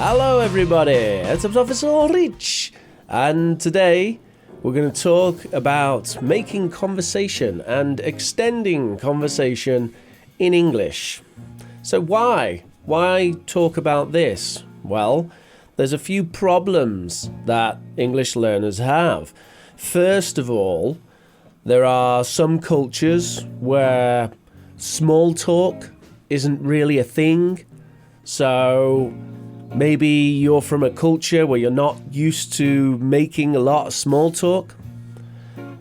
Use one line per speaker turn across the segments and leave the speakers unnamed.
Hello everybody, it's Professor Rich, and today we're going to talk about making conversation and extending conversation in English. So why talk about this? Well, there's a few problems that English learners have. First of all, there are some cultures where small talk isn't really a thing. So maybe you're from a culture where you're not used to making a lot of small talk.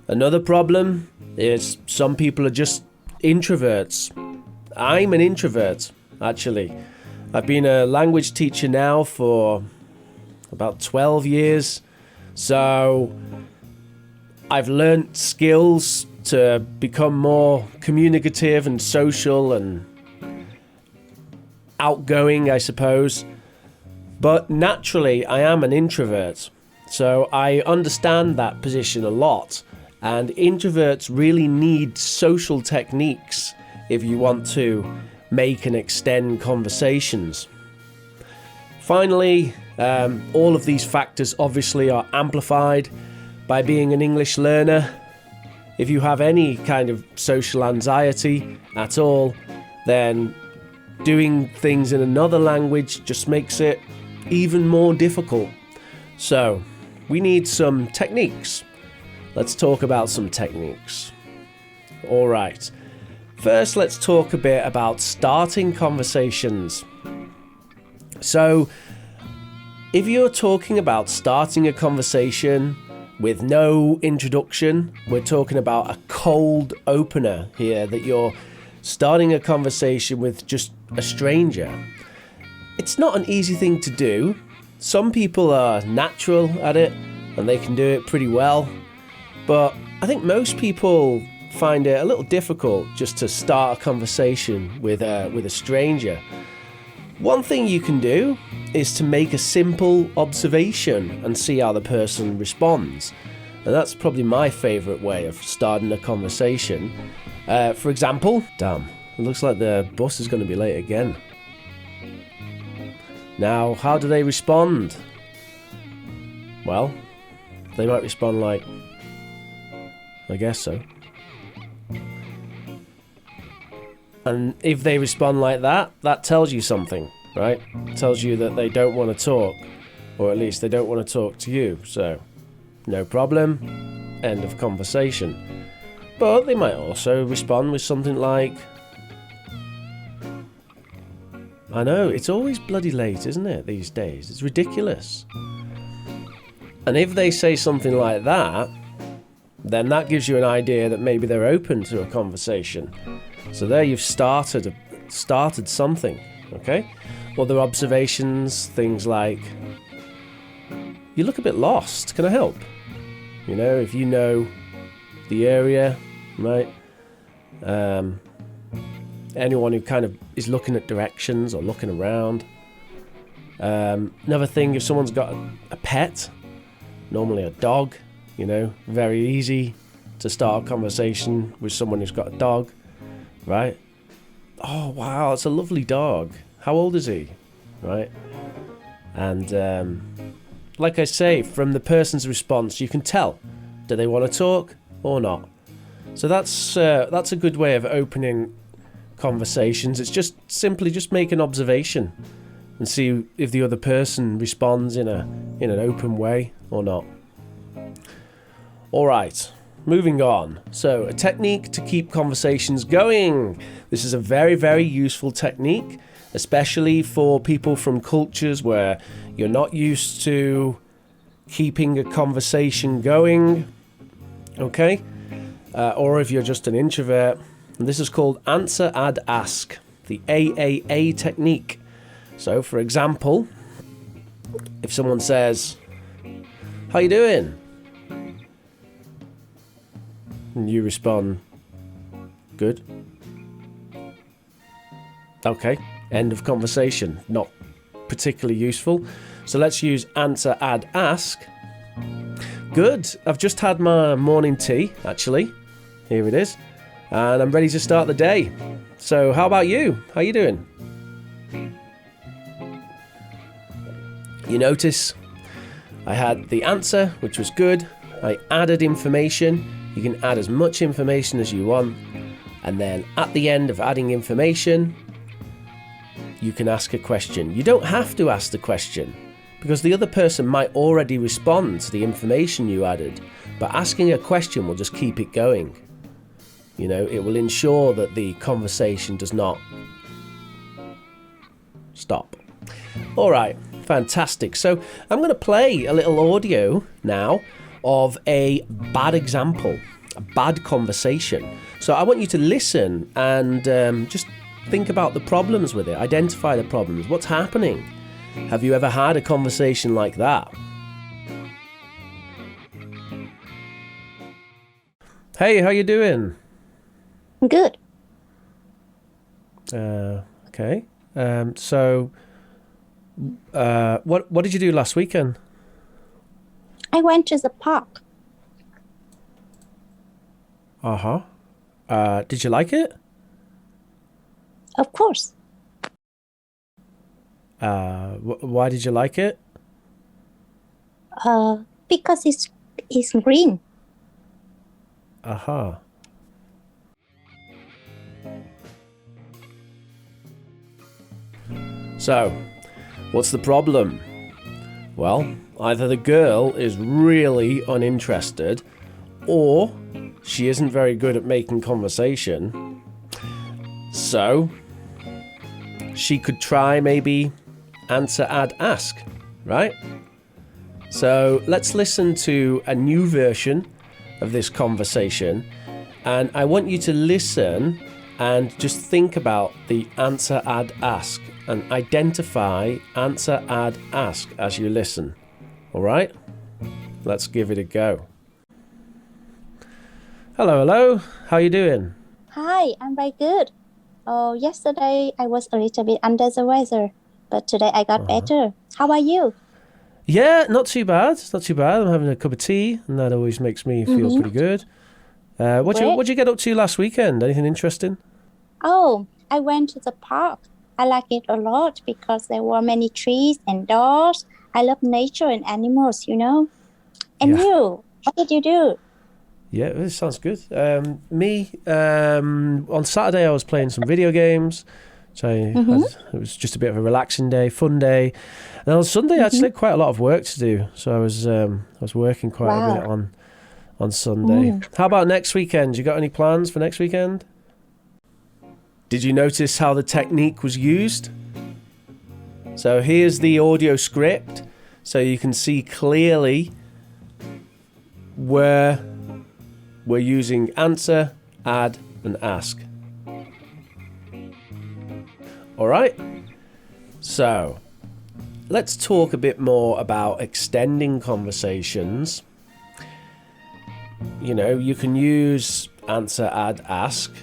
Another problem is some people are just introverts. I'm an introvert, actually. I've been a language teacher now for about 12 years. So I've learnt skills to become more communicative and social and outgoing, I suppose. But naturally, I am an introvert, so I understand that position a lot. And introverts really need social techniques if you want to make and extend conversations. Finally, all of these factors obviously are amplified by being an English learner. If you have any kind of social anxiety at all, then doing things in another language just makes it even more difficult. So, we need some techniques. Let's talk about some techniques. Alright, first let's talk a bit about starting conversations. So, if you're talking about starting a conversation with no introduction, we're talking about a cold opener here, that you're starting a conversation with just a stranger. It's not an easy thing to do. Some people are natural at it and they can do it pretty well, but I think most people find it a little difficult just to start a conversation with a stranger. One thing you can do is to make a simple observation and see how the person responds. And that's probably my favourite way of starting a conversation. For example, damn, it looks like the bus is going to be late again. Now, how do they respond? Well, they might respond like, I guess so. And if they respond like that, that tells you something, right? It tells you that they don't want to talk, or at least they don't want to talk to you. So, no problem, end of conversation. But they might also respond with something like, I know, it's always bloody late, isn't it, these days? It's ridiculous. And if they say something like that, then that gives you an idea that maybe they're open to a conversation. So there you've started something, okay? Other observations, things like, you look a bit lost, can I help? You know, if you know the area, right? Anyone who kind of is looking at directions or looking around. Another thing, if someone's got a pet, normally a dog, you know, very easy to start a conversation with someone who's got a dog, right? Oh, wow, it's a lovely dog. How old is he? Right? And like I say, from the person's response, you can tell, do they want to talk or not? So that's a good way of opening conversations. It's just simply just make an observation and see if the other person responds in an open way or not. All right, moving on. So a technique to keep conversations going. This is a very, very useful technique, especially for people from cultures where you're not used to keeping a conversation going, okay? Or if you're just an introvert. And this is called answer, add, ask, the AAA technique. So, for example, if someone says, how you doing? And you respond, good. Okay, end of conversation. Not particularly useful. So let's use answer, add, ask. Good, I've just had my morning tea, actually. Here it is. And I'm ready to start the day. So how about you? How you doing? You notice I had the answer, which was good. I added information. You can add as much information as you want. And then at the end of adding information, you can ask a question. You don't have to ask the question because the other person might already respond to the information you added. But asking a question will just keep it going. You know, it will ensure that the conversation does not stop. All right, fantastic. So I'm going to play a little audio now of a bad example, a bad conversation. So I want you to listen and just think about the problems with it. Identify the problems. What's happening? Have you ever had a conversation like that? Hey, how you doing?
Good.
Okay. So, what did you do last weekend?
I went to the park.
Uh-huh. Did you like it?
Of course.
Why did you like it?
Because it's green.
Uh-huh. So, what's the problem? Well, either the girl is really uninterested or she isn't very good at making conversation. So, she could try maybe answer, add, ask, right? So, let's listen to a new version of this conversation, and I want you to listen and just think about the answer, add, ask, and identify answer, add, ask as you listen. All right? Let's give it a go. Hello. How you doing?
Hi, I'm very good. Oh, yesterday I was a little bit under the weather, but today I got better. How are you?
Yeah, not too bad. Not too bad. I'm having a cup of tea, and that always makes me feel pretty good. What'd you get up to last weekend? Anything interesting?
Oh, I went to the park. I like it a lot because there were many trees and dogs. I love nature and animals, you know. And
Yeah.
you, what did you do?
Yeah, this sounds good. On Saturday I was playing some video games. So it was just a bit of a relaxing day, fun day. And on Sunday I actually had quite a lot of work to do. So I was working quite a bit on Sunday. How about next weekend? You got any plans for next weekend? Did you notice how the technique was used? So here's the audio script, so you can see clearly where we're using answer, add, and ask. All right? So let's talk a bit more about extending conversations. You know, you can use answer, add, ask.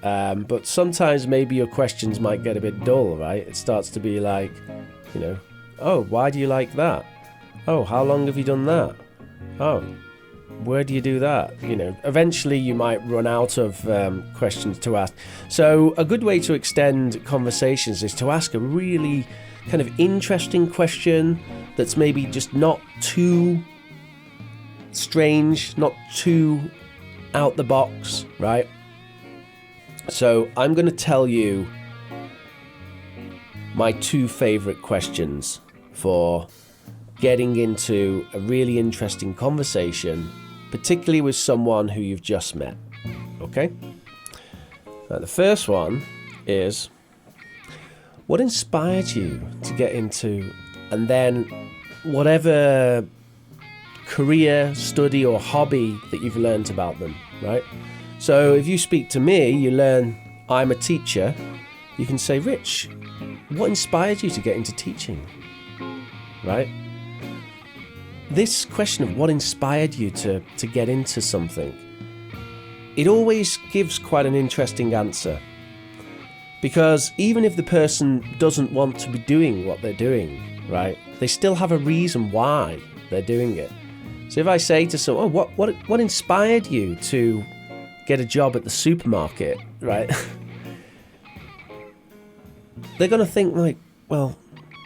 But sometimes maybe your questions might get a bit dull, right? It starts to be like, you know, oh, why do you like that? Oh, how long have you done that? Oh, where do you do that? You know, eventually you might run out of questions to ask. So a good way to extend conversations is to ask a really kind of interesting question that's maybe just not too strange, not too out the box, right? So I'm going to tell you my two favorite questions for getting into a really interesting conversation, particularly with someone who you've just met. Okay? Now, the first one is, what inspired you to get into, and then whatever career, study, or hobby that you've learned about them, right? So if you speak to me, you learn I'm a teacher, you can say, Rich, what inspired you to get into teaching? Right? This question of what inspired you to get into something, it always gives quite an interesting answer. Because even if the person doesn't want to be doing what they're doing, right, they still have a reason why they're doing it. So if I say to someone, oh, what inspired you to get a job at the supermarket, right? They're going to think like, well,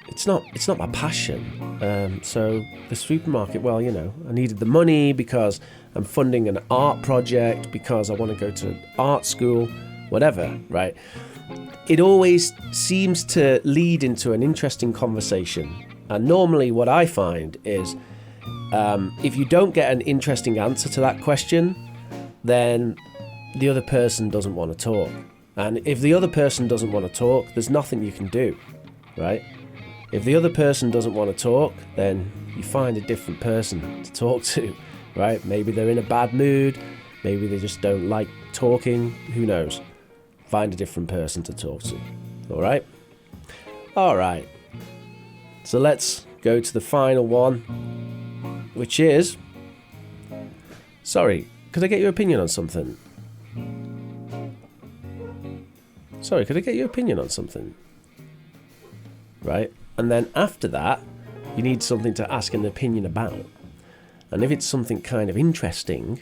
it's not my passion. So the supermarket, well, you know, I needed the money because I'm funding an art project, because I want to go to art school, whatever, right? It always seems to lead into an interesting conversation. And normally what I find is if you don't get an interesting answer to that question, then the other person doesn't want to talk. And if the other person doesn't want to talk, there's nothing you can do, right? If the other person doesn't want to talk, then you find a different person to talk to, right? Maybe they're in a bad mood, maybe they just don't like talking, who knows? Find a different person to talk to, all right? All right, so let's go to the final one, which is, sorry, could I get your opinion on something? Sorry, could I get your opinion on something? Right? And then after that, you need something to ask an opinion about. And if it's something kind of interesting,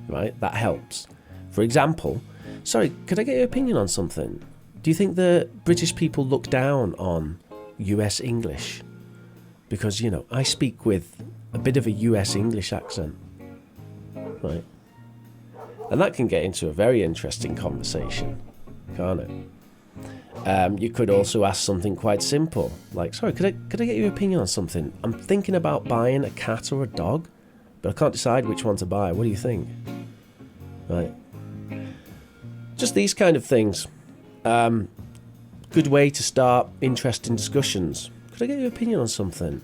right, that helps. For example, sorry, could I get your opinion on something? Do you think the British people look down on US English? Because, you know, I speak with a bit of a US English accent, right? And that can get into a very interesting conversation, can't it? You could also ask something quite simple, like, sorry, could I get your opinion on something? I'm thinking about buying a cat or a dog, but I can't decide which one to buy. What do you think? Right. Just these kind of things. Good way to start interesting discussions. Could I get your opinion on something?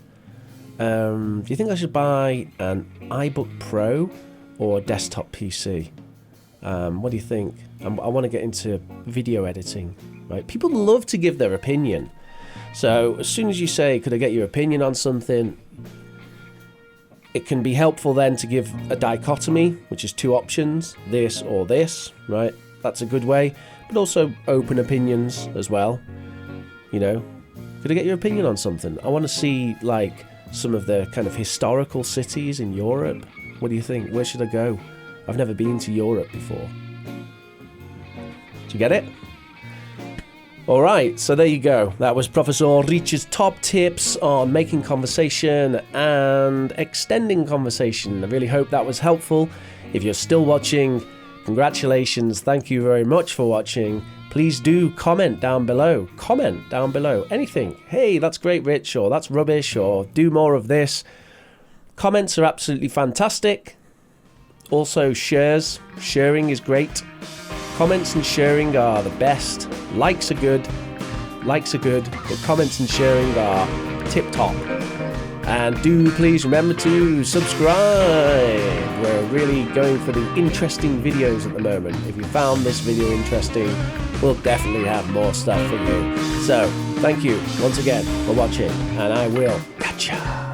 Do you think I should buy an iBook Pro or a desktop PC? What do you think? I want to get into video editing, right? People love to give their opinion. So as soon as you say, could I get your opinion on something? It can be helpful then to give a dichotomy, which is two options, this or this, right? That's a good way. But also open opinions as well. You know, could I get your opinion on something? I want to see like some of the kind of historical cities in Europe. What do you think? Where should I go? I've never been to Europe before. Do you get it? All right, so there you go. That was Professor Rich's top tips on making conversation and extending conversation. I really hope that was helpful. If you're still watching, congratulations. Thank you very much for watching. Please do comment down below. Comment down below. Anything. Hey, that's great, Rich, or that's rubbish, or do more of this. Comments are absolutely fantastic. Also, sharing is great. Comments and sharing are the best. Likes are good, but comments and sharing are tip-top. And do please remember to subscribe. We're really going for the interesting videos at the moment. If you found this video interesting, we'll definitely have more stuff for you. So, thank you once again for watching, and I will catch ya.